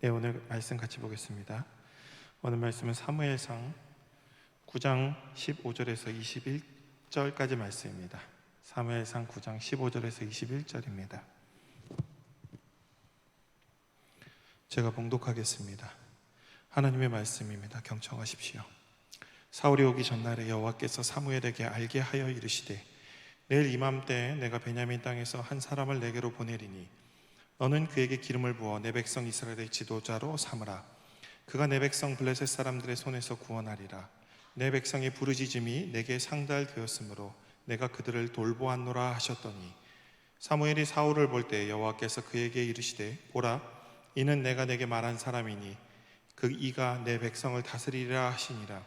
네, 오늘 말씀 같이 보겠습니다. 오늘 말씀은 사무엘상 9장 15절에서 21절까지 말씀입니다. 사무엘상 9장 15절에서 21절입니다. 제가 봉독하겠습니다. 하나님의 말씀입니다. 경청하십시오. 사울이 오기 전날에 여호와께서 사무엘에게 알게 하여 이르시되, 내일 이맘때에 내가 베냐민 땅에서 한 사람을 내게로 보내리니 너는 그에게 기름을 부어 내 백성 이스라엘의 지도자로 삼으라. 그가 내 백성 블레셋 사람들의 손에서 구원하리라. 내 백성의 부르짖음이 내게 상달되었으므로 내가 그들을 돌보았노라 하셨더니, 사무엘이 사울을 볼 때 여호와께서 그에게 이르시되, 보라, 이는 내가 내게 말한 사람이니 그 이가 내 백성을 다스리리라 하시니라.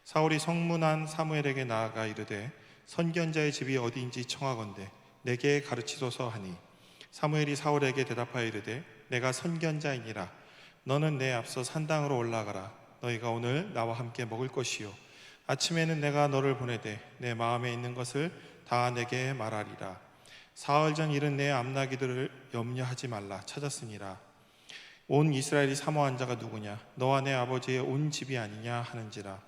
사울이 성문한 사무엘에게 나아가 이르되, 선견자의 집이 어디인지 청하건대 내게 가르치소서 하니, 사무엘이 사울에게 대답하여 이르되, 내가 선견자이니라. 너는 내 앞서 산당으로 올라가라. 너희가 오늘 나와 함께 먹을 것이요, 아침에는 내가 너를 보내되 내 마음에 있는 것을 다 내게 말하리라. 사흘 전 일은 내 암나기들을 염려하지 말라 찾았으니라. 온 이스라엘이 사모한 자가 누구냐? 너와 내 아버지의 온 집이 아니냐 하는지라.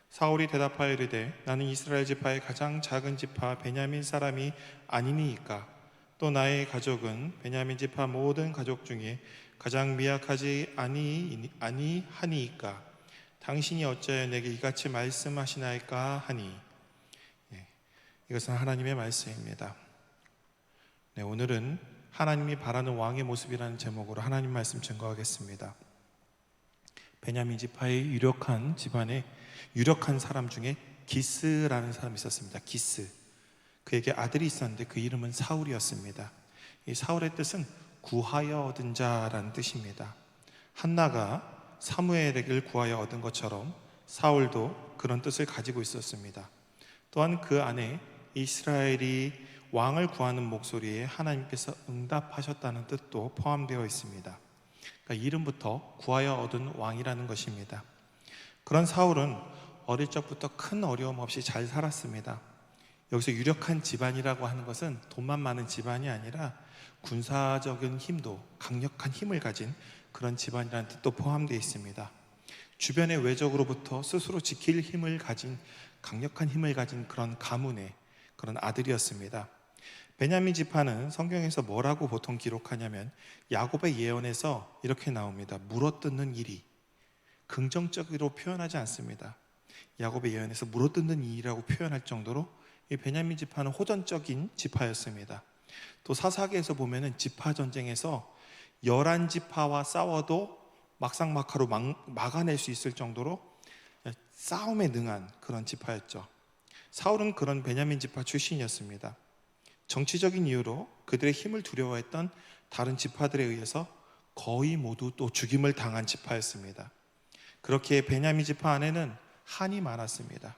사울이 대답하여 이르되, 나는 이스라엘 지파의 가장 작은 지파 베냐민 사람이 아니니이까. 또 나의 가족은 베냐민 지파 모든 가족 중에 가장 미약하지 아니하니이까. 당신이 어찌하여 내게 이같이 말씀하시나이까 하니. 이것은 하나님의 말씀입니다. 오늘은 하나님이 바라는 왕의 모습이라는 제목으로 하나님 말씀 증거하겠습니다. 베냐민 지파의 유력한 집안에 유력한 사람 중에 기스라는 사람이 있었습니다. 기스. 그에게 아들이 있었는데 그 이름은 사울이었습니다. 이 사울의 뜻은 구하여 얻은 자라는 뜻입니다. 한나가 사무엘에게 구하여 얻은 것처럼 사울도 그런 뜻을 가지고 있었습니다. 또한 그 안에 이스라엘이 왕을 구하는 목소리에 하나님께서 응답하셨다는 뜻도 포함되어 있습니다. 그러니까 이름부터 구하여 얻은 왕이라는 것입니다. 그런 사울은 어릴 적부터 큰 어려움 없이 잘 살았습니다. 여기서 유력한 집안이라고 하는 것은 돈만 많은 집안이 아니라 군사적인 힘도, 강력한 힘을 가진 그런 집안이라는 뜻도 포함되어 있습니다. 주변의 외적으로부터 스스로 지킬 힘을 가진, 강력한 힘을 가진 그런 가문의 그런 아들이었습니다. 베냐민 지파는 성경에서 뭐라고 보통 기록하냐면, 야곱의 예언에서 이렇게 나옵니다. 물어뜯는 일이. 긍정적으로 표현하지 않습니다. 야곱의 예언에서 물어뜯는 일이라고 표현할 정도로 이 베냐민 지파는 호전적인 지파였습니다. 또 사사기에서 보면은 지파 전쟁에서 11지파와 싸워도 막상막하로 막아낼 수 있을 정도로 싸움에 능한 그런 지파였죠. 사울은 그런 베냐민 지파 출신이었습니다. 정치적인 이유로 그들의 힘을 두려워했던 다른 지파들에 의해서 거의 모두 또 죽임을 당한 지파였습니다. 그렇게 베냐민 지파 안에는 한이 많았습니다.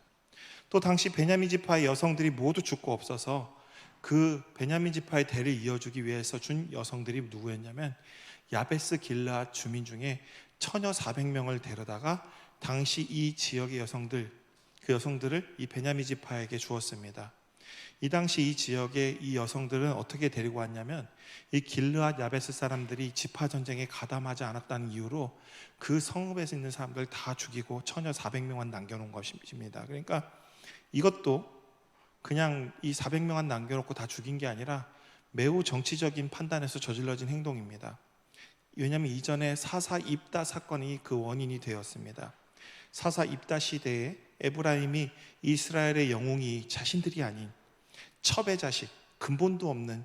또 당시 베냐민 지파의 여성들이 모두 죽고 없어서 그 베냐민 지파의 대를 이어주기 위해서 준 여성들이 누구였냐면, 야베스 길르앗 주민 중에 처녀 400명을 데려다가 당시 이 지역의 그 여성들을 이 베냐민 지파에게 주었습니다. 이 당시 이 지역의 이 여성들은 어떻게 데리고 왔냐면, 이 길르앗 야베스 사람들이 지파 전쟁에 가담하지 않았다는 이유로 그 성읍에 있는 사람들 다 죽이고 처녀 400명만 남겨놓은 것입니다. 그러니까 이것도 그냥 이 400명만 남겨놓고 다 죽인 게 아니라 매우 정치적인 판단에서 저질러진 행동입니다. 왜냐하면 이전에 사사 입다 사건이 그 원인이 되었습니다. 사사 입다 시대에 에브라임이 이스라엘의 영웅이 자신들이 아닌 첩의 자식, 근본도 없는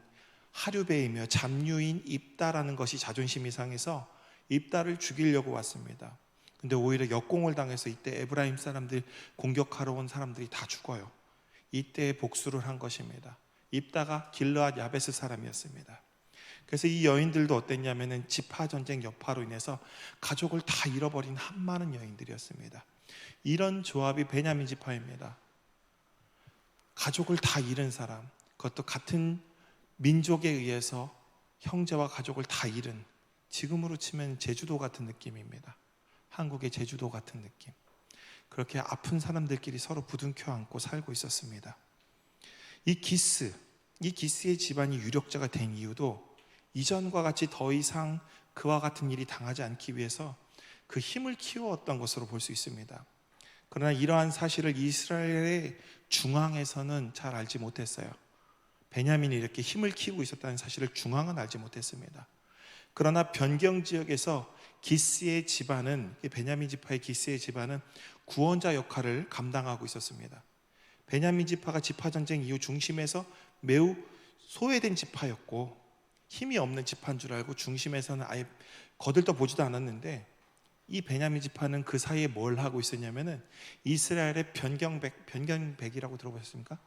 하류베이며 잡류인 입다라는 것이 자존심이 상해서 입다를 죽이려고 왔습니다. 근데 오히려 역공을 당해서 이때 에브라임 사람들 공격하러 온 사람들이 다 죽어요. 이때 복수를 한 것입니다. 입다가 길르앗 야베스 사람이었습니다. 그래서 이 여인들도 어땠냐면은 지파 전쟁 여파로 인해서 가족을 다 잃어버린 한 많은 여인들이었습니다. 이런 조합이 베냐민 지파입니다. 가족을 다 잃은 사람, 그것도 같은 민족에 의해서 형제와 가족을 다 잃은, 지금으로 치면 제주도 같은 느낌입니다. 한국의 제주도 같은 느낌. 그렇게 아픈 사람들끼리 서로 부둥켜 안고 살고 있었습니다. 이 기스의 집안이 유력자가 된 이유도 이전과 같이 더 이상 그와 같은 일이 당하지 않기 위해서 그 힘을 키워왔던 것으로 볼 수 있습니다. 그러나 이러한 사실을 이스라엘의 중앙에서는 잘 알지 못했어요. 베냐민이 이렇게 힘을 키우고 있었다는 사실을 중앙은 알지 못했습니다. 그러나 변경 지역에서 기스의 집안은, 베냐민 지파의 기스의 집안은 구원자 역할을 감당하고 있었습니다. 베냐민 지파가 지파 전쟁 이후 중심에서 매우 소외된 지파였고 힘이 없는 지파인 줄 알고 중심에서는 아예 거들떠 보지도 않았는데, 이 베냐민 지파는 그 사이에 뭘 하고 있었냐면은 이스라엘의 변경백이라고 들어보셨습니까?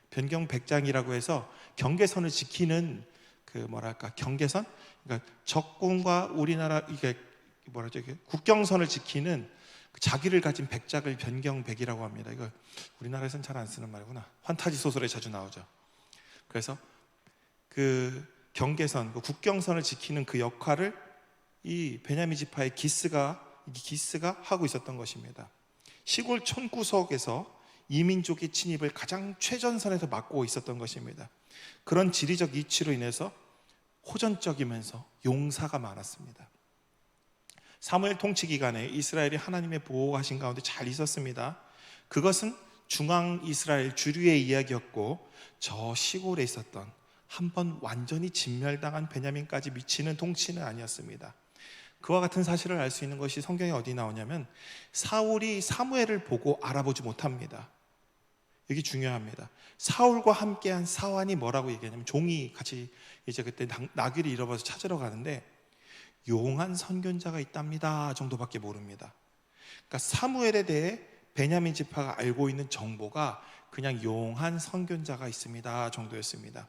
변경백장이라고 해서 경계선을 지키는 경계선, 그러니까 적군과 우리나라 이게 국경선을 지키는 자기를 가진 백작을 변경백이라고 합니다. 이거 우리나라에서는 잘 안 쓰는 말이구나. 환타지 소설에 자주 나오죠. 그래서 그 경계선, 그 국경선을 지키는 그 역할을 이 베냐민 지파의 기스가 하고 있었던 것입니다. 시골 촌구석에서 이민족의 침입을 가장 최전선에서 막고 있었던 것입니다. 그런 지리적 위치로 인해서 호전적이면서 용사가 많았습니다. 사무엘 통치 기간에 이스라엘이 하나님의 보호하신 가운데 잘 있었습니다. 그것은 중앙 이스라엘 주류의 이야기였고, 저 시골에 있었던 한번 완전히 진멸당한 베냐민까지 미치는 통치는 아니었습니다. 그와 같은 사실을 알 수 있는 것이 성경에 어디 나오냐면, 사울이 사무엘을 보고 알아보지 못합니다. 이게 중요합니다. 사울과 함께한 사환이 뭐라고 얘기하냐면, 종이 같이 이제 그때 나귀를 잃어버려서 찾으러 가는데 용한 선견자가 있답니다 정도밖에 모릅니다. 그러니까 사무엘에 대해 베냐민 지파가 알고 있는 정보가 그냥 용한 선견자가 있습니다 정도였습니다.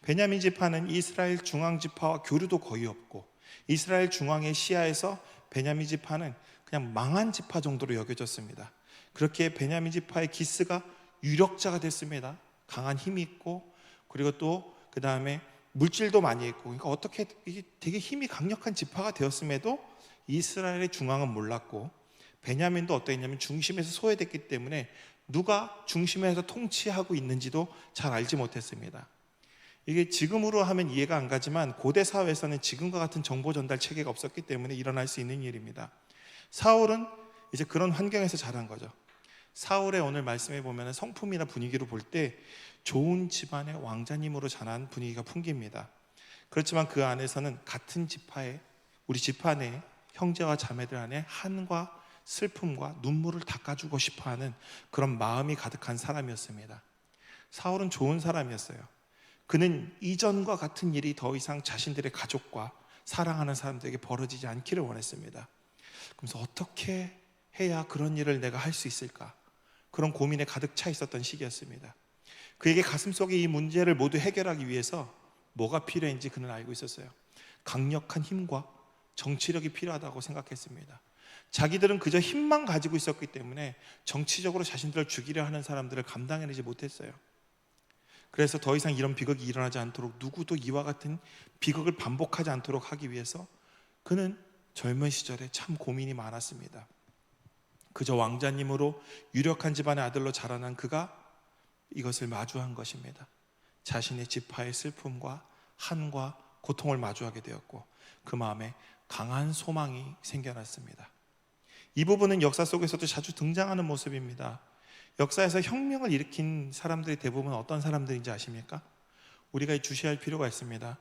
베냐민 지파는 이스라엘 중앙 지파와 교류도 거의 없고, 이스라엘 중앙의 시야에서 베냐민 지파는 그냥 망한 지파 정도로 여겨졌습니다. 그렇게 베냐민 지파의 기스가 유력자가 됐습니다. 강한 힘이 있고, 그리고 또 그 다음에 물질도 많이 있고, 그러니까 어떻게 이게 되게 힘이 강력한 지파가 되었음에도 이스라엘의 중앙은 몰랐고, 베냐민도 어떠했냐면 중심에서 소외됐기 때문에 누가 중심에서 통치하고 있는지도 잘 알지 못했습니다. 이게 지금으로 하면 이해가 안 가지만 고대 사회에서는 지금과 같은 정보 전달 체계가 없었기 때문에 일어날 수 있는 일입니다. 사울은 이제 그런 환경에서 자란 거죠. 사울의 오늘 말씀에 보면 성품이나 분위기로 볼 때 좋은 집안의 왕자님으로 자란 분위기가 풍깁니다. 그렇지만 그 안에서는 같은 지파의, 우리 집안 내 형제와 자매들 안에 한과 슬픔과 눈물을 닦아주고 싶어하는 그런 마음이 가득한 사람이었습니다. 사울은 좋은 사람이었어요. 그는 이전과 같은 일이 더 이상 자신들의 가족과 사랑하는 사람들에게 벌어지지 않기를 원했습니다. 그래서 어떻게 해야 그런 일을 내가 할 수 있을까? 그런 고민에 가득 차 있었던 시기였습니다. 그에게 가슴속에 이 문제를 모두 해결하기 위해서 뭐가 필요한지 그는 알고 있었어요. 강력한 힘과 정치력이 필요하다고 생각했습니다. 자기들은 그저 힘만 가지고 있었기 때문에 정치적으로 자신들을 죽이려 하는 사람들을 감당해내지 못했어요. 그래서 더 이상 이런 비극이 일어나지 않도록, 누구도 이와 같은 비극을 반복하지 않도록 하기 위해서 그는 젊은 시절에 참 고민이 많았습니다. 그저 왕자님으로 유력한 집안의 아들로 자라난 그가 이것을 마주한 것입니다. 자신의 지파의 슬픔과 한과 고통을 마주하게 되었고, 그 마음에 강한 소망이 생겨났습니다. 이 부분은 역사 속에서도 자주 등장하는 모습입니다. 역사에서 혁명을 일으킨 사람들이 대부분 어떤 사람들인지 아십니까? 우리가 주시할 필요가 있습니다.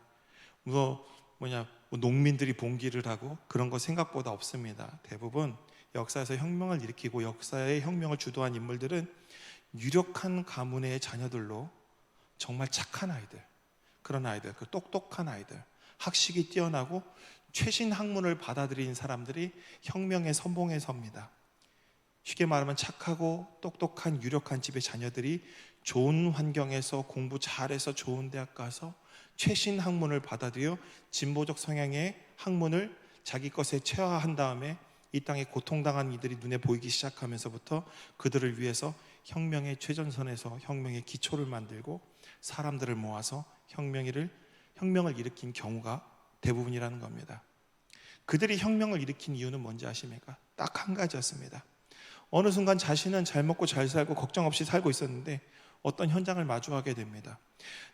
농민들이 봉기를 하고 그런 거 생각보다 없습니다. 대부분 역사에서 혁명을 일으키고 역사의 혁명을 주도한 인물들은 유력한 가문의 자녀들로 정말 착한 아이들, 그런 아이들, 그 똑똑한 아이들, 학식이 뛰어나고 최신 학문을 받아들인 사람들이 혁명의 선봉에 섭니다. 쉽게 말하면 착하고 똑똑한 유력한 집의 자녀들이 좋은 환경에서 공부 잘해서 좋은 대학 가서 최신 학문을 받아들여 진보적 성향의 학문을 자기 것에 체화한 다음에 이 땅에 고통당한 이들이 눈에 보이기 시작하면서부터 그들을 위해서 혁명의 최전선에서 혁명의 기초를 만들고 사람들을 모아서 혁명을 일으킨 경우가 대부분이라는 겁니다. 그들이 혁명을 일으킨 이유는 뭔지 아십니까? 딱 한 가지였습니다. 어느 순간 자신은 잘 먹고 잘 살고 걱정 없이 살고 있었는데 어떤 현장을 마주하게 됩니다.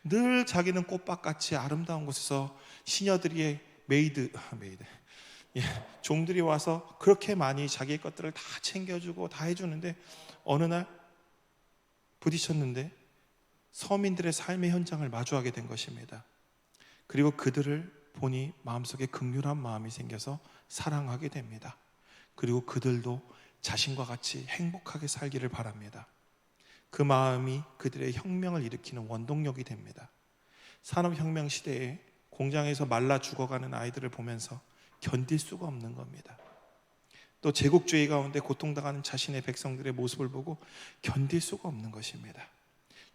늘 자기는 꽃밭같이 아름다운 곳에서 시녀들이 메이드 예, 종들이 와서 그렇게 많이 자기의 것들을 다 챙겨주고 다 해주는데 어느 날 부딪혔는데 서민들의 삶의 현장을 마주하게 된 것입니다. 그리고 그들을 보니 마음속에 긍휼한 마음이 생겨서 사랑하게 됩니다. 그리고 그들도 자신과 같이 행복하게 살기를 바랍니다. 그 마음이 그들의 혁명을 일으키는 원동력이 됩니다. 산업혁명 시대에 공장에서 말라 죽어가는 아이들을 보면서 견딜 수가 없는 겁니다. 또 제국주의 가운데 고통당하는 자신의 백성들의 모습을 보고 견딜 수가 없는 것입니다.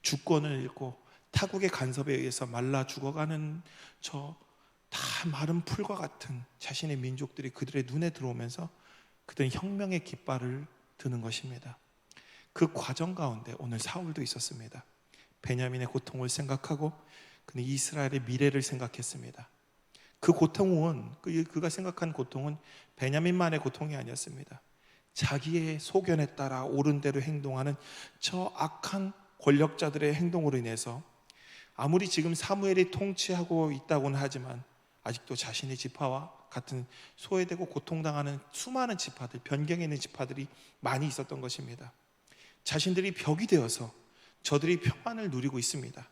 주권을 잃고 타국의 간섭에 의해서 말라 죽어가는 저 다 마른 풀과 같은 자신의 민족들이 그들의 눈에 들어오면서 그들은 혁명의 깃발을 드는 것입니다. 그 과정 가운데 오늘 사울도 있었습니다. 베냐민의 고통을 생각하고 그는 이스라엘의 미래를 생각했습니다. 그 고통은 그가 생각한 고통은 베냐민만의 고통이 아니었습니다. 자기의 소견에 따라 옳은 대로 행동하는 저 악한 권력자들의 행동으로 인해서 아무리 지금 사무엘이 통치하고 있다고는 하지만 아직도 자신의 지파와 같은 소외되고 고통당하는 수많은 지파들, 변경에 있는 지파들이 많이 있었던 것입니다. 자신들이 벽이 되어서 저들이 평안을 누리고 있습니다.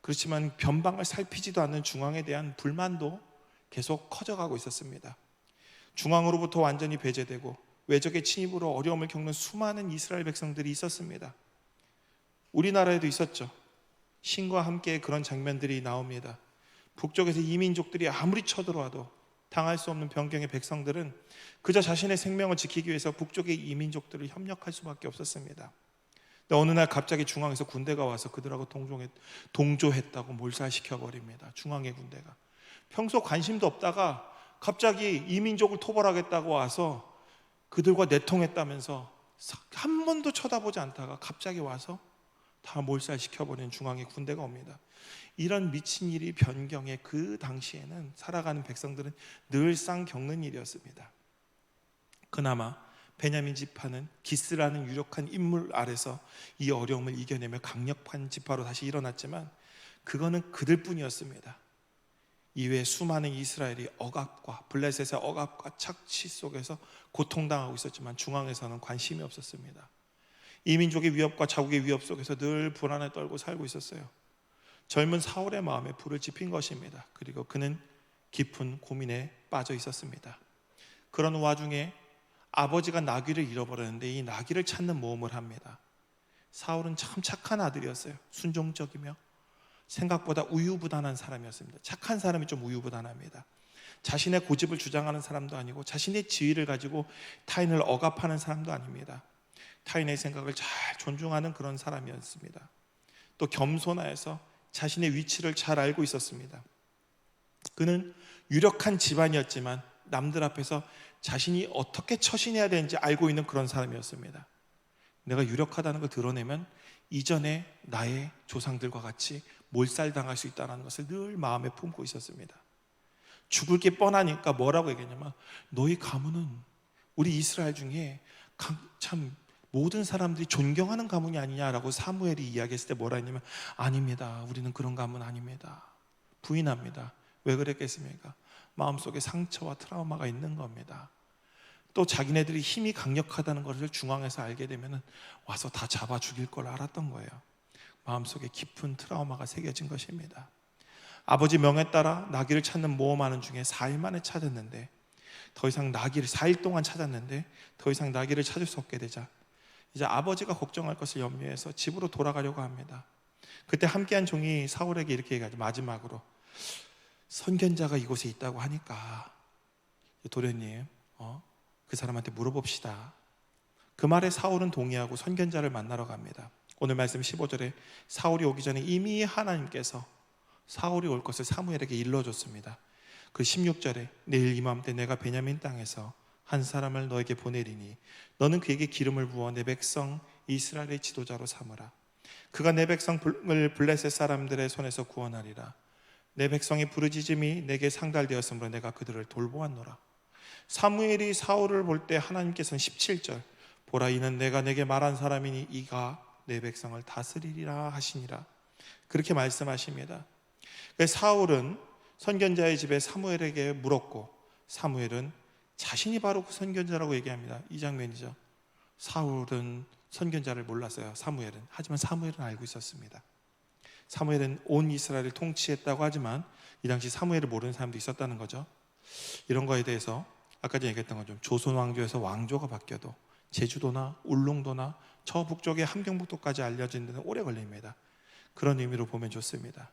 그렇지만 변방을 살피지도 않는 중앙에 대한 불만도 계속 커져가고 있었습니다. 중앙으로부터 완전히 배제되고 외적의 침입으로 어려움을 겪는 수많은 이스라엘 백성들이 있었습니다. 우리나라에도 있었죠. 신과 함께 그런 장면들이 나옵니다. 북쪽에서 이민족들이 아무리 쳐들어와도 당할 수 없는 변경의 백성들은 그저 자신의 생명을 지키기 위해서 북쪽의 이민족들을 협력할 수밖에 없었습니다. 근데 어느 날 갑자기 중앙에서 군대가 와서 그들하고 동조했다고 몰살시켜버립니다. 중앙의 군대가 평소 관심도 없다가 갑자기 이민족을 토벌하겠다고 와서 그들과 내통했다면서 한 번도 쳐다보지 않다가 갑자기 와서 다 몰살시켜버리는 중앙의 군대가 옵니다. 이런 미친 일이 변경의 그 당시에는 살아가는 백성들은 늘상 겪는 일이었습니다. 그나마 베냐민 지파는 기스라는 유력한 인물 아래서 이 어려움을 이겨내며 강력한 지파로 다시 일어났지만 그거는 그들뿐이었습니다. 이외에 수많은 이스라엘이 억압과 블레셋의 억압과 착취 속에서 고통당하고 있었지만 중앙에서는 관심이 없었습니다. 이민족의 위협과 자국의 위협 속에서 늘 불안에 떨고 살고 있었어요. 젊은 사울의 마음에 불을 지핀 것입니다. 그리고 그는 깊은 고민에 빠져 있었습니다. 그런 와중에 아버지가 나귀를 잃어버렸는데 이 나귀를 찾는 모험을 합니다. 사울은 참 착한 아들이었어요. 순종적이며 생각보다 우유부단한 사람이었습니다. 착한 사람이 좀 우유부단합니다. 자신의 고집을 주장하는 사람도 아니고 자신의 지위를 가지고 타인을 억압하는 사람도 아닙니다. 타인의 생각을 잘 존중하는 그런 사람이었습니다. 또 겸손하여서 자신의 위치를 잘 알고 있었습니다. 그는 유력한 집안이었지만 남들 앞에서 자신이 어떻게 처신해야 되는지 알고 있는 그런 사람이었습니다. 내가 유력하다는 걸 드러내면 이전에 나의 조상들과 같이 몰살당할 수 있다는 것을 늘 마음에 품고 있었습니다. 죽을 게 뻔하니까 뭐라고 얘기했냐면 너희 가문은 우리 이스라엘 중에 참 모든 사람들이 존경하는 가문이 아니냐라고 사무엘이 이야기했을 때 뭐라 했냐면 아닙니다. 우리는 그런 가문 아닙니다. 부인합니다. 왜 그랬겠습니까? 마음속에 상처와 트라우마가 있는 겁니다. 또 자기네들이 힘이 강력하다는 것을 중앙에서 알게 되면 와서 다 잡아 죽일 걸 알았던 거예요. 마음속에 깊은 트라우마가 새겨진 것입니다. 아버지 명에 따라 나귀를 찾는 모험하는 중에 4일 만에 찾았는데 더 이상 나귀를 4일 동안 찾았는데 더 이상 나귀를 찾을 수 없게 되자 이제 아버지가 걱정할 것을 염려해서 집으로 돌아가려고 합니다. 그때 함께한 종이 사울에게 이렇게 얘기하죠. 마지막으로 선견자가 이곳에 있다고 하니까 도련님 그 사람한테 물어봅시다. 그 말에 사울은 동의하고 선견자를 만나러 갑니다. 오늘 말씀 15절에 사울이 오기 전에 이미 하나님께서 사울이 올 것을 사무엘에게 일러줬습니다. 그 16절에 내일 이맘때 내가 베냐민 땅에서 한 사람을 너에게 보내리니 너는 그에게 기름을 부어 내 백성 이스라엘의 지도자로 삼으라. 그가 내 백성을 블레셋 사람들의 손에서 구원하리라. 내 백성의 부르짖음이 내게 상달되었으므로 내가 그들을 돌보았노라. 사무엘이 사울을 볼 때 하나님께서는 17절 보라 이는 내가 내게 말한 사람이니 이가 내 백성을 다스리리라 하시니라. 그렇게 말씀하십니다. 사울은 선견자의 집에 사무엘에게 물었고, 사무엘은 자신이 바로 그 선견자라고 얘기합니다. 이 장면이죠. 사울은 선견자를 몰랐어요, 사무엘은. 하지만 사무엘은 알고 있었습니다. 사무엘은 온 이스라엘을 통치했다고 하지만 이 당시 사무엘을 모르는 사람도 있었다는 거죠. 이런 거에 대해서 아까 전에 얘기했던 것처럼 조선 왕조에서 왕조가 바뀌어도 제주도나 울릉도나 저 북쪽의 함경북도까지 알려진 데는 오래 걸립니다. 그런 의미로 보면 좋습니다.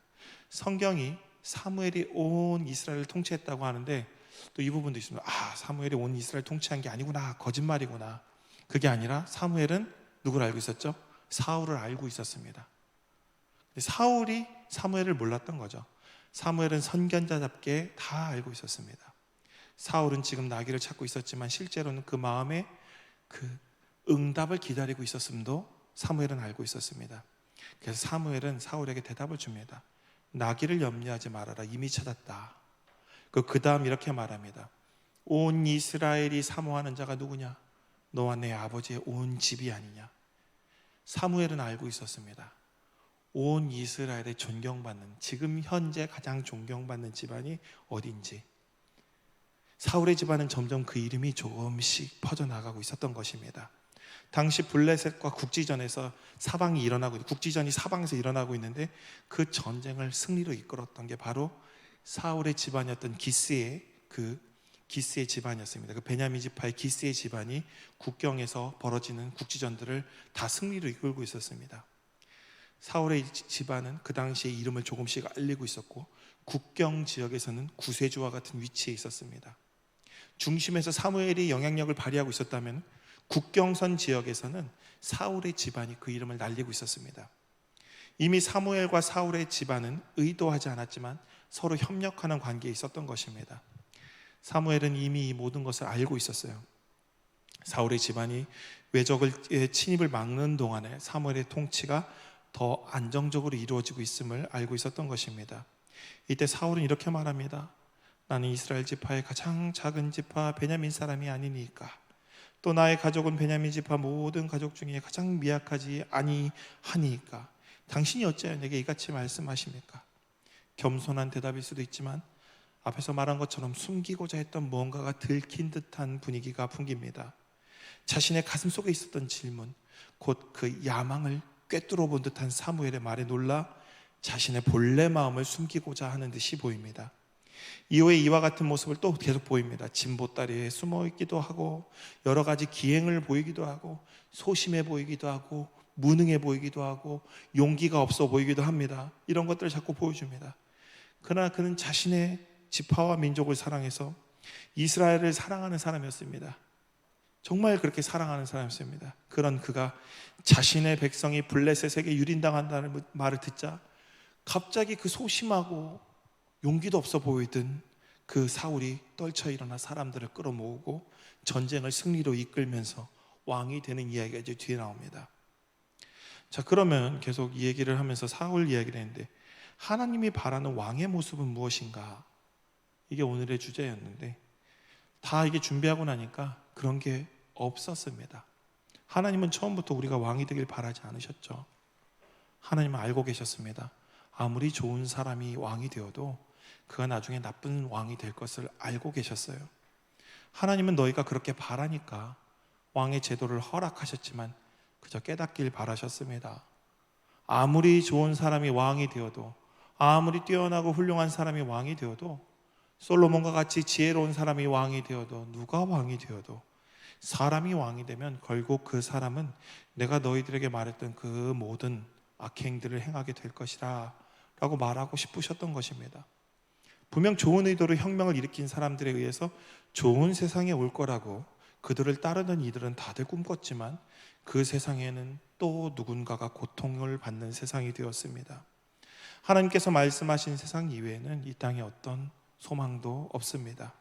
성경이 사무엘이 온 이스라엘을 통치했다고 하는데 또 이 부분도 있습니다. 사무엘이 온 이스라엘 통치한 게 아니구나, 거짓말이구나. 그게 아니라 사무엘은 누구를 알고 있었죠? 사울을 알고 있었습니다. 사울이 사무엘을 몰랐던 거죠. 사무엘은 선견자답게 다 알고 있었습니다. 사울은 지금 나귀를 찾고 있었지만 실제로는 그 마음에 그 응답을 기다리고 있었음도 사무엘은 알고 있었습니다. 그래서 사무엘은 사울에게 대답을 줍니다. 나귀를 염려하지 말아라, 이미 찾았다. 그 다음 이렇게 말합니다. 온 이스라엘이 사모하는 자가 누구냐? 너와 내 아버지의 온 집이 아니냐? 사무엘은 알고 있었습니다. 온 이스라엘에 존경받는, 지금 현재 가장 존경받는 집안이 어딘지. 사울의 집안은 점점 그 이름이 조금씩 퍼져나가고 있었던 것입니다. 당시 블레셋과 국지전에서 사방이 일어나고, 국지전이 사방에서 일어나고 있는데 그 전쟁을 승리로 이끌었던 게 바로 사울의 집안이었던 기스의 집안이었습니다. 그 베냐민 지파의 기스의 집안이 국경에서 벌어지는 국지전들을 다 승리로 이끌고 있었습니다. 사울의 집안은 그 당시에 이름을 조금씩 알리고 있었고 국경 지역에서는 구세주와 같은 위치에 있었습니다. 중심에서 사무엘이 영향력을 발휘하고 있었다면 국경선 지역에서는 사울의 집안이 그 이름을 날리고 있었습니다. 이미 사무엘과 사울의 집안은 의도하지 않았지만 서로 협력하는 관계에 있었던 것입니다. 사무엘은 이미 이 모든 것을 알고 있었어요. 사울의 집안이 외적의 침입을 막는 동안에 사무엘의 통치가 더 안정적으로 이루어지고 있음을 알고 있었던 것입니다. 이때 사울은 이렇게 말합니다. 나는 이스라엘 지파의 가장 작은 지파 베냐민 사람이 아니니까, 또 나의 가족은 베냐민 지파 모든 가족 중에 가장 미약하지 아니하니까 당신이 어찌하여 내게 이같이 말씀하십니까? 겸손한 대답일 수도 있지만 앞에서 말한 것처럼 숨기고자 했던 무언가가 들킨 듯한 분위기가 풍깁니다. 자신의 가슴 속에 있었던 질문, 곧 그 야망을 꿰뚫어 본 듯한 사무엘의 말에 놀라 자신의 본래 마음을 숨기고자 하는 듯이 보입니다. 이후에 이와 같은 모습을 또 계속 보입니다. 진보다리에 숨어 있기도 하고 여러 가지 기행을 보이기도 하고 소심해 보이기도 하고 무능해 보이기도 하고 용기가 없어 보이기도 합니다. 이런 것들을 자꾸 보여줍니다. 그러나 그는 자신의 지파와 민족을 사랑해서 이스라엘을 사랑하는 사람이었습니다. 정말 그렇게 사랑하는 사람이었습니다. 그런 그가 자신의 백성이 블레셋에게 유린당한다는 말을 듣자 갑자기 그 소심하고 용기도 없어 보이던 그 사울이 떨쳐 일어나 사람들을 끌어모으고 전쟁을 승리로 이끌면서 왕이 되는 이야기가 이제 뒤에 나옵니다. 자, 그러면 계속 이 얘기를 하면서 사울 이야기를 했는데 하나님이 바라는 왕의 모습은 무엇인가? 이게 오늘의 주제였는데 다 이게 준비하고 나니까 그런 게 없었습니다. 하나님은 처음부터 우리가 왕이 되길 바라지 않으셨죠. 하나님은 알고 계셨습니다. 아무리 좋은 사람이 왕이 되어도 그가 나중에 나쁜 왕이 될 것을 알고 계셨어요. 하나님은 너희가 그렇게 바라니까 왕의 제도를 허락하셨지만 그저 깨닫길 바라셨습니다. 아무리 좋은 사람이 왕이 되어도, 아무리 뛰어나고 훌륭한 사람이 왕이 되어도, 솔로몬과 같이 지혜로운 사람이 왕이 되어도, 누가 왕이 되어도 사람이 왕이 되면 결국 그 사람은 내가 너희들에게 말했던 그 모든 악행들을 행하게 될 것이라 라고 말하고 싶으셨던 것입니다. 분명 좋은 의도로 혁명을 일으킨 사람들에 의해서 좋은 세상에 올 거라고 그들을 따르는 이들은 다들 꿈꿨지만 그 세상에는 또 누군가가 고통을 받는 세상이 되었습니다. 하나님께서 말씀하신 세상 이외에는 이 땅에 어떤 소망도 없습니다.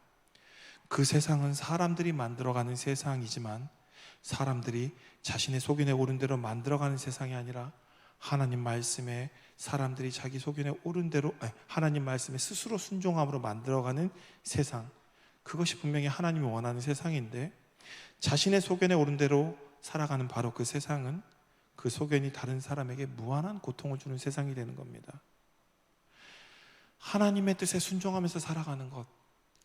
그 세상은 사람들이 만들어가는 세상이지만 사람들이 자신의 소견에 오른 대로 만들어가는 세상이 아니라 하나님 말씀에 사람들이 자기 소견에 오른 대로, 하나님 말씀에 스스로 순종함으로 만들어가는 세상, 그것이 분명히 하나님이 원하는 세상인데 자신의 소견에 오른 대로 살아가는 바로 그 세상은 그 소견이 다른 사람에게 무한한 고통을 주는 세상이 되는 겁니다. 하나님의 뜻에 순종하면서 살아가는 것,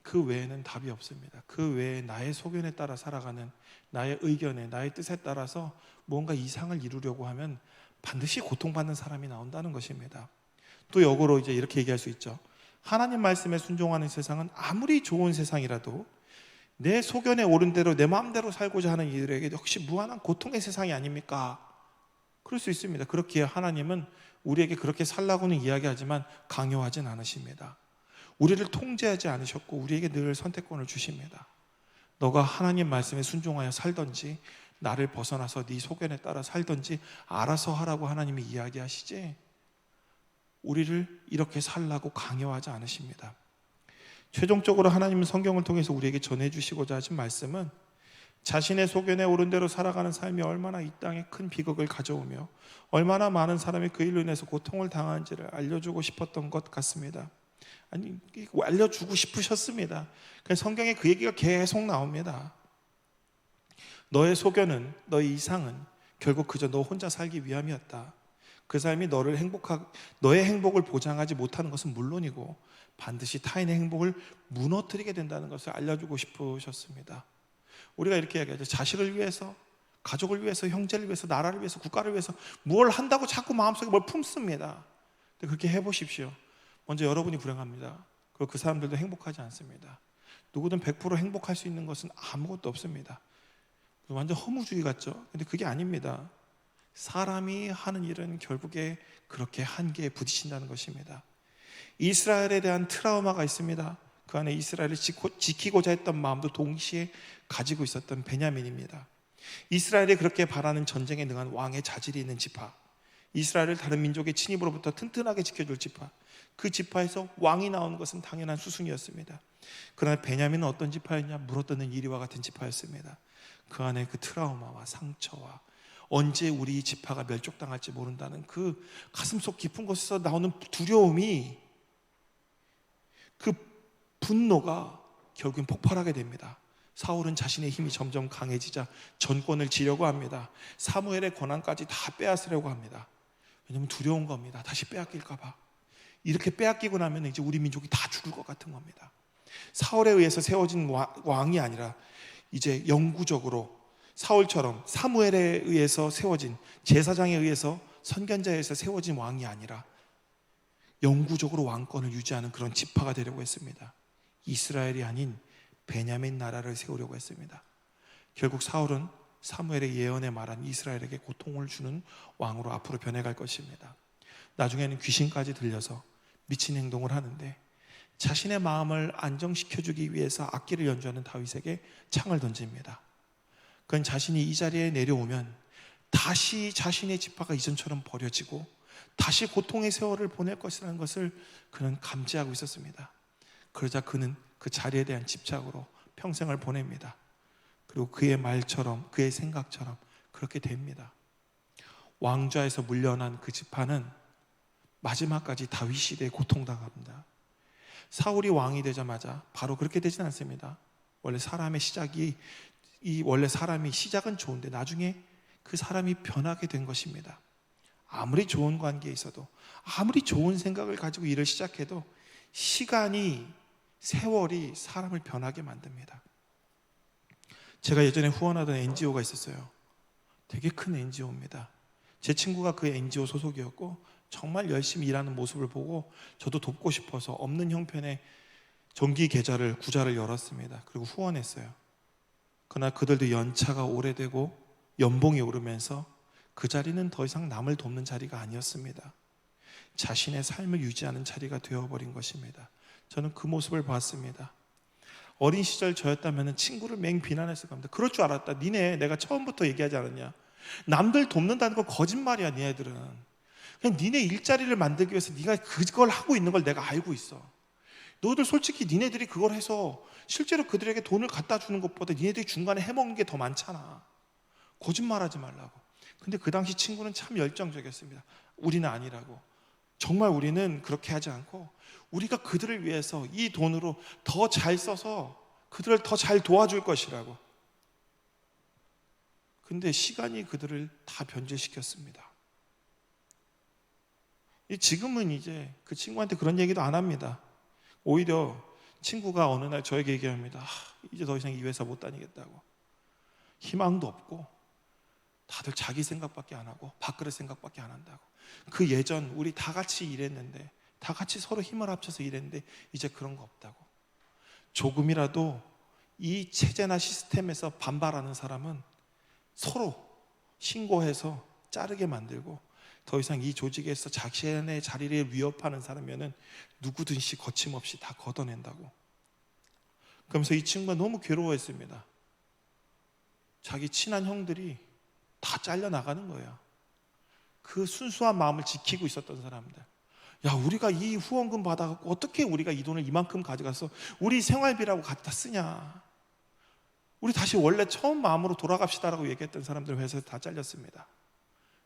그 외에는 답이 없습니다. 그 외에 나의 소견에 따라 살아가는, 나의 의견에, 나의 뜻에 따라서 뭔가 이상을 이루려고 하면 반드시 고통받는 사람이 나온다는 것입니다. 또 역으로 이제 이렇게 얘기할 수 있죠. 하나님 말씀에 순종하는 세상은 아무리 좋은 세상이라도 내 소견에 옳은 대로 내 마음대로 살고자 하는 이들에게 역시 무한한 고통의 세상이 아닙니까? 그럴 수 있습니다. 그렇기에 하나님은 우리에게 그렇게 살라고는 이야기하지만 강요하진 않으십니다. 우리를 통제하지 않으셨고 우리에게 늘 선택권을 주십니다. 너가 하나님 말씀에 순종하여 살든지 나를 벗어나서 네 소견에 따라 살든지 알아서 하라고 하나님이 이야기하시지, 우리를 이렇게 살라고 강요하지 않으십니다. 최종적으로 하나님은 성경을 통해서 우리에게 전해주시고자 하신 말씀은 자신의 소견에 옳은 대로 살아가는 삶이 얼마나 이 땅에 큰 비극을 가져오며 얼마나 많은 사람이 그 일로 인해서 고통을 당하는지를 알려주고 싶었던 것 같습니다. 아니, 알려주고 싶으셨습니다. 그래서 성경에 그 얘기가 계속 나옵니다. 너의 소견은, 너의 이상은 결국 그저 너 혼자 살기 위함이었다. 그 삶이 너의 행복을 보장하지 못하는 것은 물론이고 반드시 타인의 행복을 무너뜨리게 된다는 것을 알려주고 싶으셨습니다. 우리가 이렇게 얘기하죠. 자식을 위해서, 가족을 위해서, 형제를 위해서, 나라를 위해서, 국가를 위해서 뭘 한다고 자꾸 마음속에 뭘 품습니다. 근데 그렇게 해보십시오. 먼저 여러분이 불행합니다. 그리고 그 사람들도 행복하지 않습니다. 누구든 100% 행복할 수 있는 것은 아무것도 없습니다. 완전 허무주의 같죠? 근데 그게 아닙니다. 사람이 하는 일은 결국에 그렇게 한계에 부딪힌다는 것입니다. 이스라엘에 대한 트라우마가 있습니다. 그 안에 이스라엘을 지키고자 했던 마음도 동시에 가지고 있었던 베냐민입니다. 이스라엘이 그렇게 바라는 전쟁에 능한 왕의 자질이 있는 지파, 이스라엘을 다른 민족의 침입으로부터 튼튼하게 지켜줄 지파, 그 지파에서 왕이 나오는 것은 당연한 수순이었습니다. 그러나 베냐민은 어떤 지파였냐? 물어뜯는 이리와 같은 지파였습니다. 그 안에 그 트라우마와 상처와 언제 우리 지파가 멸족당할지 모른다는 그 가슴속 깊은 곳에서 나오는 두려움이, 그 분노가 결국엔 폭발하게 됩니다. 사울은 자신의 힘이 점점 강해지자 전권을 지려고 합니다. 사무엘의 권한까지 다 빼앗으려고 합니다. 왜냐하면 두려운 겁니다. 다시 빼앗길까 봐. 이렇게 빼앗기고 나면 이제 우리 민족이 다 죽을 것 같은 겁니다. 사울에 의해서 세워진 왕이 아니라 이제 영구적으로 사울처럼 사무엘에 의해서 세워진, 제사장에 의해서, 선견자에 의해서 세워진 왕이 아니라 영구적으로 왕권을 유지하는 그런 지파가 되려고 했습니다. 이스라엘이 아닌 베냐민 나라를 세우려고 했습니다. 결국 사울은 사무엘의 예언에 말한 이스라엘에게 고통을 주는 왕으로 앞으로 변해갈 것입니다. 나중에는 귀신까지 들려서 미친 행동을 하는데 자신의 마음을 안정시켜주기 위해서 악기를 연주하는 다윗에게 창을 던집니다. 그건 자신이 이 자리에 내려오면 다시 자신의 지파가 이전처럼 버려지고 다시 고통의 세월을 보낼 것이라는 것을 그는 감지하고 있었습니다. 그러자 그는 그 자리에 대한 집착으로 평생을 보냅니다. 그리고 그의 말처럼, 그의 생각처럼 그렇게 됩니다. 왕좌에서 물려난 그 지파는 마지막까지 다윗 시대에 고통당합니다. 사울이 왕이 되자마자 바로 그렇게 되진 않습니다. 원래 사람의 시작은 좋은데 나중에 그 사람이 변하게 된 것입니다. 아무리 좋은 관계에 있어도, 아무리 좋은 생각을 가지고 일을 시작해도 시간이, 세월이 사람을 변하게 만듭니다. 제가 예전에 후원하던 NGO가 있었어요. 되게 큰 NGO입니다. 제 친구가 그 NGO 소속이었고 정말 열심히 일하는 모습을 보고 저도 돕고 싶어서 없는 형편의 정기 계좌를, 구좌를 열었습니다. 그리고 후원했어요. 그러나 그들도 연차가 오래되고 연봉이 오르면서 그 자리는 더 이상 남을 돕는 자리가 아니었습니다. 자신의 삶을 유지하는 자리가 되어버린 것입니다. 저는 그 모습을 봤습니다. 어린 시절 저였다면 친구를 맹 비난했을 겁니다. 그럴 줄 알았다. 니네 내가 처음부터 얘기하지 않았냐. 남들 돕는다는 건 거짓말이야. 니네들은 그냥 니네 일자리를 만들기 위해서 네가 그걸 하고 있는 걸 내가 알고 있어. 너희들 솔직히 니네들이 그걸 해서 실제로 그들에게 돈을 갖다 주는 것보다 니네들이 중간에 해먹는 게 더 많잖아. 거짓말하지 말라고. 근데 그 당시 친구는 참 열정적이었습니다. 우리는 아니라고. 정말 우리는 그렇게 하지 않고 우리가 그들을 위해서 이 돈으로 더 잘 써서 그들을 더 잘 도와줄 것이라고. 근데 시간이 그들을 다 변질시켰습니다. 지금은 이제 그 친구한테 그런 얘기도 안 합니다. 오히려 친구가 어느 날 저에게 얘기합니다. 이제 더 이상 이 회사 못 다니겠다고. 희망도 없고 다들 자기 생각밖에 안 하고 밥그릇 생각밖에 안 한다고. 그 예전 우리 다 같이 일했는데, 다 같이 서로 힘을 합쳐서 일했는데 이제 그런 거 없다고. 조금이라도 이 체제나 시스템에서 반발하는 사람은 서로 신고해서 자르게 만들고, 더 이상 이 조직에서 자신의 자리를 위협하는 사람이면 누구든지 거침없이 다 걷어낸다고. 그러면서 이 친구가 너무 괴로워했습니다. 자기 친한 형들이 다 잘려나가는 거예요. 그 순수한 마음을 지키고 있었던 사람들. 야, 우리가 이 후원금 받아갖고 어떻게 우리가 이 돈을 이만큼 가져가서 우리 생활비라고 갖다 쓰냐. 우리 다시 원래 처음 마음으로 돌아갑시다라고 얘기했던 사람들 회사에서 다 잘렸습니다.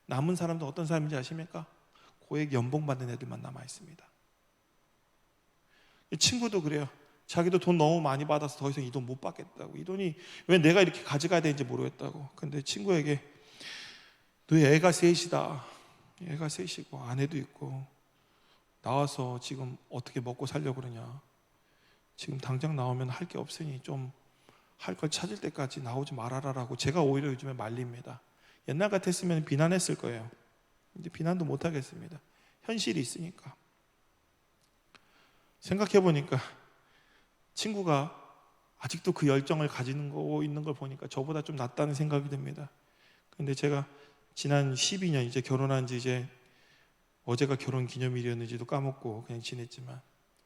남은 사람도 어떤 사람인지 아십니까? 고액 연봉 받는 애들만 남아 있습니다. 이 친구도 그래요. 자기도 돈 너무 많이 받아서 더 이상 이 돈 못 받겠다고. 이 돈이 왜 내가 이렇게 가져가야 되는지 모르겠다고. 근데 친구에게 너 애가 셋이다. 애가 셋이고 아내도 있고 나와서 지금 어떻게 먹고 살려고 그러냐. 지금 당장 나오면 할 게 없으니 좀 할 걸 찾을 때까지 나오지 말아라라고 제가 오히려 요즘에 말립니다. 옛날 같았으면 비난했을 거예요. 이제 비난도 못 하겠습니다. 현실이 있으니까. 생각해 보니까 친구가 아직도 그 열정을 가지고 있는 걸 보니까 저보다 좀 낫다는 생각이 듭니다. 근데 제가 지난 12년, 이제 결혼한 지 이제 어제가 결혼 기념일이었는지도 까먹고 그냥 지냈지만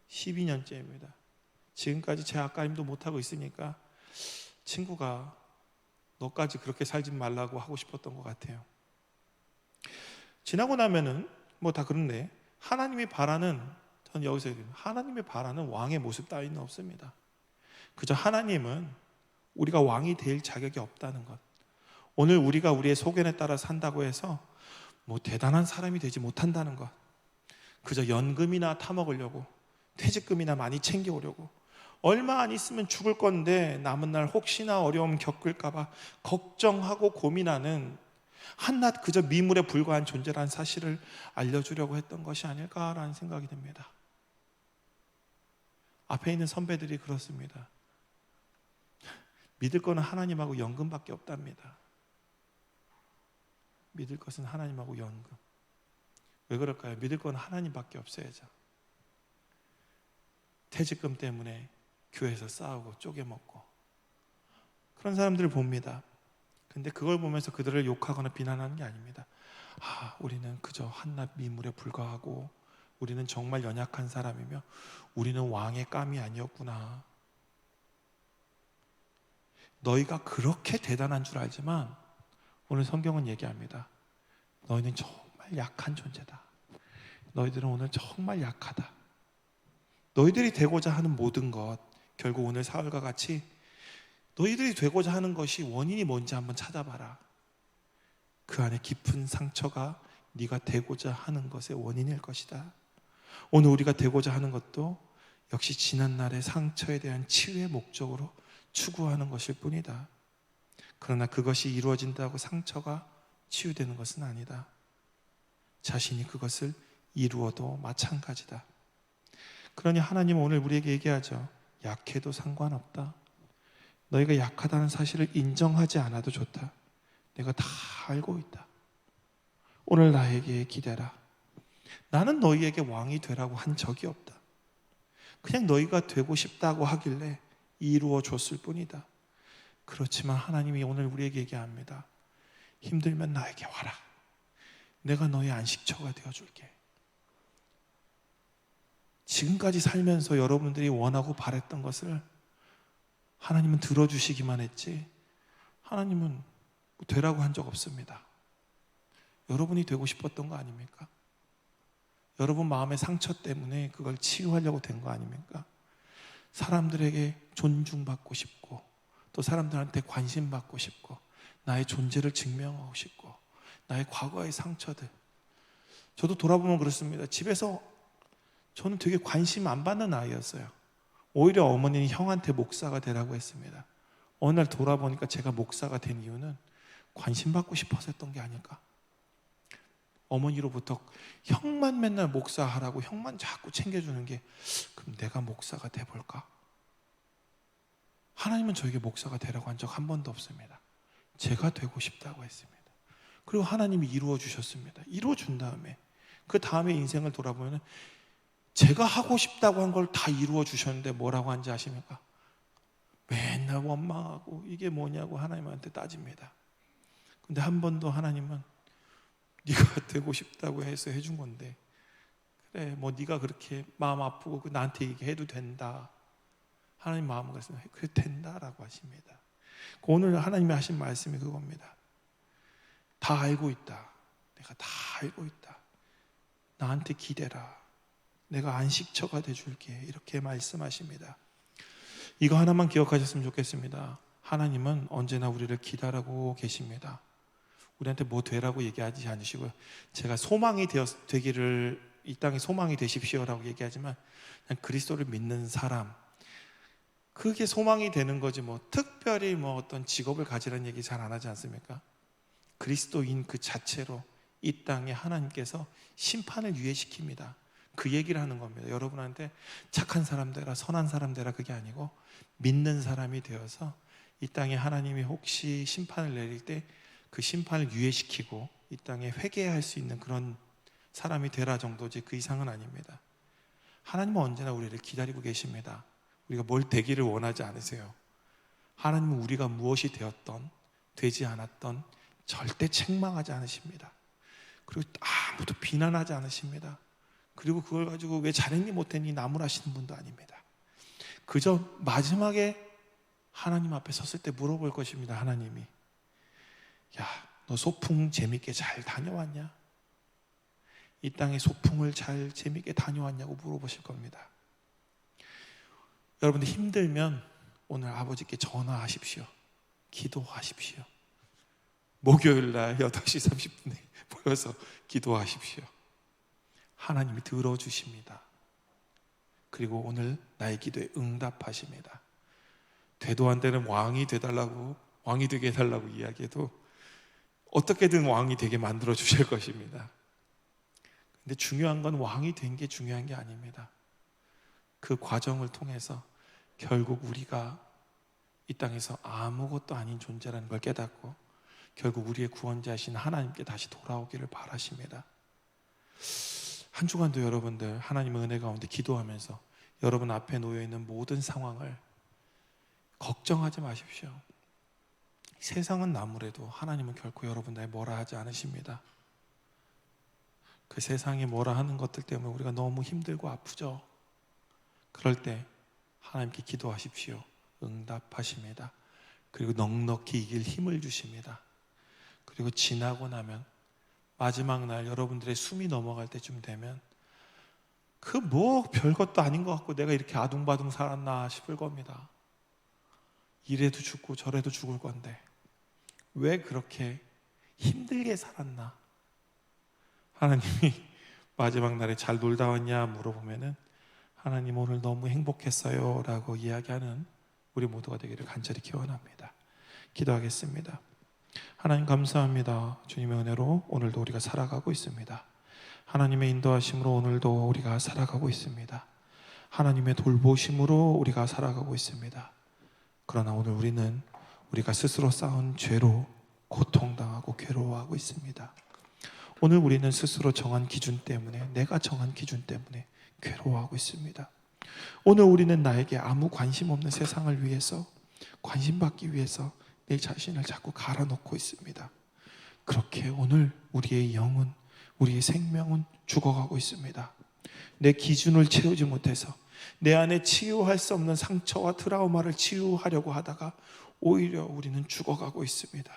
12년째입니다. 지금까지 제 앞가림도 못하고 있으니까 친구가 너까지 그렇게 살지 말라고 하고 싶었던 것 같아요. 지나고 나면은 뭐 다 그런데 하나님이 바라는, 저는 여기서 하나님이 바라는 왕의 모습 따위는 없습니다. 그저 하나님은 우리가 왕이 될 자격이 없다는 것. 오늘 우리가 우리의 소견에 따라 산다고 해서 뭐 대단한 사람이 되지 못한다는 것. 그저 연금이나 타먹으려고, 퇴직금이나 많이 챙겨오려고, 얼마 안 있으면 죽을 건데 남은 날 혹시나 어려움 겪을까봐 걱정하고 고민하는 한낱 그저 미물에 불과한 존재라는 사실을 알려주려고 했던 것이 아닐까라는 생각이 듭니다. 앞에 있는 선배들이 그렇습니다. 믿을 거는 하나님하고 연금밖에 없답니다. 믿을 것은 하나님하고 연금. 왜 그럴까요? 믿을 건 하나님밖에 없어야죠. 퇴직금 때문에 교회에서 싸우고 쪼개먹고 그런 사람들을 봅니다. 근데 그걸 보면서 그들을 욕하거나 비난하는 게 아닙니다. 우리는 그저 한낱 미물에 불과하고 우리는 정말 연약한 사람이며 우리는 왕의 깜이 아니었구나. 너희가 그렇게 대단한 줄 알지만 오늘 성경은 얘기합니다. 너희는 정말 약한 존재다. 너희들은 오늘 정말 약하다. 너희들이 되고자 하는 모든 것, 결국 오늘 사울과 같이 너희들이 되고자 하는 것이 원인이 뭔지 한번 찾아봐라. 그 안에 깊은 상처가 네가 되고자 하는 것의 원인일 것이다. 오늘 우리가 되고자 하는 것도 역시 지난날의 상처에 대한 치유의 목적으로 추구하는 것일 뿐이다. 그러나 그것이 이루어진다고 상처가 치유되는 것은 아니다. 자신이 그것을 이루어도 마찬가지다. 그러니 하나님은 오늘 우리에게 얘기하죠. 약해도 상관없다. 너희가 약하다는 사실을 인정하지 않아도 좋다. 내가 다 알고 있다. 오늘 나에게 기대라. 나는 너희에게 왕이 되라고 한 적이 없다. 그냥 너희가 되고 싶다고 하길래 이루어 줬을 뿐이다. 그렇지만 하나님이 오늘 우리에게 얘기합니다. 힘들면 나에게 와라. 내가 너의 안식처가 되어줄게. 지금까지 살면서 여러분들이 원하고 바랬던 것을 하나님은 들어주시기만 했지 하나님은 되라고 한 적 없습니다. 여러분이 되고 싶었던 거 아닙니까? 여러분 마음의 상처 때문에 그걸 치유하려고 된 거 아닙니까? 사람들에게 존중받고 싶고 또 사람들한테 관심 받고 싶고 나의 존재를 증명하고 싶고 나의 과거의 상처들. 저도 돌아보면 그렇습니다. 집에서 저는 되게 관심 안 받는 아이였어요. 오히려 어머니는 형한테 목사가 되라고 했습니다. 어느 날 돌아보니까 제가 목사가 된 이유는 관심 받고 싶어서 했던 게 아닐까. 어머니로부터 형만 맨날 목사하라고 형만 자꾸 챙겨주는 게, 그럼 내가 목사가 돼볼까? 하나님은 저에게 목사가 되라고 한 적 한 번도 없습니다. 제가 되고 싶다고 했습니다. 그리고 하나님이 이루어 주셨습니다. 이루어 준 다음에 그 다음에 인생을 돌아보면 제가 하고 싶다고 한 걸 다 이루어 주셨는데 뭐라고 한지 아십니까? 맨날 원망하고 이게 뭐냐고 하나님한테 따집니다. 근데 한 번도 하나님은 네가 되고 싶다고 해서 해준 건데, 그래 뭐 네가 그렇게 마음 아프고 나한테 얘기해도 된다. 하나님 마음을 가서 그래 된다라고 하십니다. 오늘 하나님이 하신 말씀이 그겁니다. 다 알고 있다. 내가 다 알고 있다. 나한테 기대라. 내가 안식처가 돼줄게. 이렇게 말씀하십니다. 이거 하나만 기억하셨으면 좋겠습니다. 하나님은 언제나 우리를 기다리고 계십니다. 우리한테 뭐 되라고 얘기하지 않으시고요. 제가 소망이 되기를, 이 땅에 소망이 되십시오라고 얘기하지만 그냥 그리스도를 믿는 사람, 그게 소망이 되는 거지 뭐 특별히 뭐 어떤 직업을 가지라는 얘기 잘 안 하지 않습니까? 그리스도인 그 자체로 이 땅에 하나님께서 심판을 유예시킵니다. 그 얘기를 하는 겁니다. 여러분한테 착한 사람 되라, 선한 사람 되라, 그게 아니고 믿는 사람이 되어서 이 땅에 하나님이 혹시 심판을 내릴 때 그 심판을 유예시키고 이 땅에 회개할 수 있는 그런 사람이 되라 정도지 그 이상은 아닙니다. 하나님은 언제나 우리를 기다리고 계십니다. 우리가 뭘 되기를 원하지 않으세요. 하나님은 우리가 무엇이 되었던, 되지 않았던 절대 책망하지 않으십니다. 그리고 아무도 비난하지 않으십니다. 그리고 그걸 가지고 왜 잘했니 못했니 나무라시는 분도 아닙니다. 그저 마지막에 하나님 앞에 섰을 때 물어볼 것입니다. 하나님이, 야, 너 소풍 재밌게 잘 다녀왔냐? 이 땅의 소풍을 잘 재밌게 다녀왔냐고 물어보실 겁니다. 여러분들 힘들면 오늘 아버지께 전화하십시오. 기도하십시오. 목요일 날 8시 30분에 모여서 기도하십시오. 하나님이 들어주십니다. 그리고 오늘 나의 기도에 응답하십니다. 되도 안 되는 왕이 되달라고, 왕이 되게 해달라고 이야기해도 어떻게든 왕이 되게 만들어 주실 것입니다. 근데 중요한 건 왕이 된 게 중요한 게 아닙니다. 그 과정을 통해서 결국 우리가 이 땅에서 아무것도 아닌 존재라는 걸 깨닫고 결국 우리의 구원자이신 하나님께 다시 돌아오기를 바라십니다. 한 주간도 여러분들 하나님의 은혜 가운데 기도하면서 여러분 앞에 놓여있는 모든 상황을 걱정하지 마십시오. 세상은 나무래도 하나님은 결코 여러분들에 뭐라 하지 않으십니다. 그 세상이 뭐라 하는 것들 때문에 우리가 너무 힘들고 아프죠. 그럴 때 하나님께 기도하십시오. 응답하십니다. 그리고 넉넉히 이길 힘을 주십니다. 그리고 지나고 나면 마지막 날 여러분들의 숨이 넘어갈 때쯤 되면 그 뭐 별것도 아닌 것 같고 내가 이렇게 아둥바둥 살았나 싶을 겁니다. 이래도 죽고 저래도 죽을 건데 왜 그렇게 힘들게 살았나? 하나님이 마지막 날에 잘 놀다 왔냐 물어보면은 하나님 오늘 너무 행복했어요 라고 이야기하는 우리 모두가 되기를 간절히 기원합니다. 기도하겠습니다. 하나님 감사합니다. 주님의 은혜로 오늘도 우리가 살아가고 있습니다. 하나님의 인도하심으로 오늘도 우리가 살아가고 있습니다. 하나님의 돌보심으로 우리가 살아가고 있습니다. 그러나 오늘 우리는 우리가 스스로 쌓은 죄로 고통당하고 괴로워하고 있습니다. 오늘 우리는 스스로 정한 기준 때문에, 내가 정한 기준 때문에 괴로워하고 있습니다. 오늘 우리는 나에게 아무 관심 없는 세상을 위해서, 관심받기 위해서 내 자신을 자꾸 갈아놓고 있습니다. 그렇게 오늘 우리의 영은, 우리의 생명은 죽어가고 있습니다. 내 기준을 채우지 못해서 내 안에 치유할 수 없는 상처와 트라우마를 치유하려고 하다가 오히려 우리는 죽어가고 있습니다.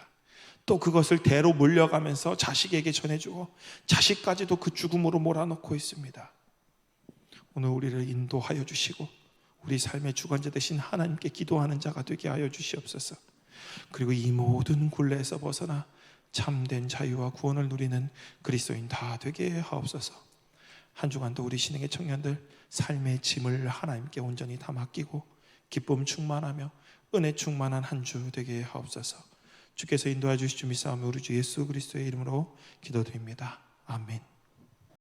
또 그것을 대로 물려가면서 자식에게 전해주고 자식까지도 그 죽음으로 몰아넣고 있습니다. 오늘 우리를 인도하여 주시고 우리 삶의 주관자 되신 하나님께 기도하는 자가 되게 하여 주시옵소서. 그리고 이 모든 굴레에서 벗어나 참된 자유와 구원을 누리는 그리스도인 다 되게 하옵소서. 한 주간도 우리 신앙의 청년들 삶의 짐을 하나님께 온전히 다 맡기고 기쁨 충만하며 은혜 충만한 한 주 되게 하옵소서. 주께서 인도해 주실 줄 믿사오며 우리 주 예수 그리스도의 이름으로 기도드립니다. 아멘.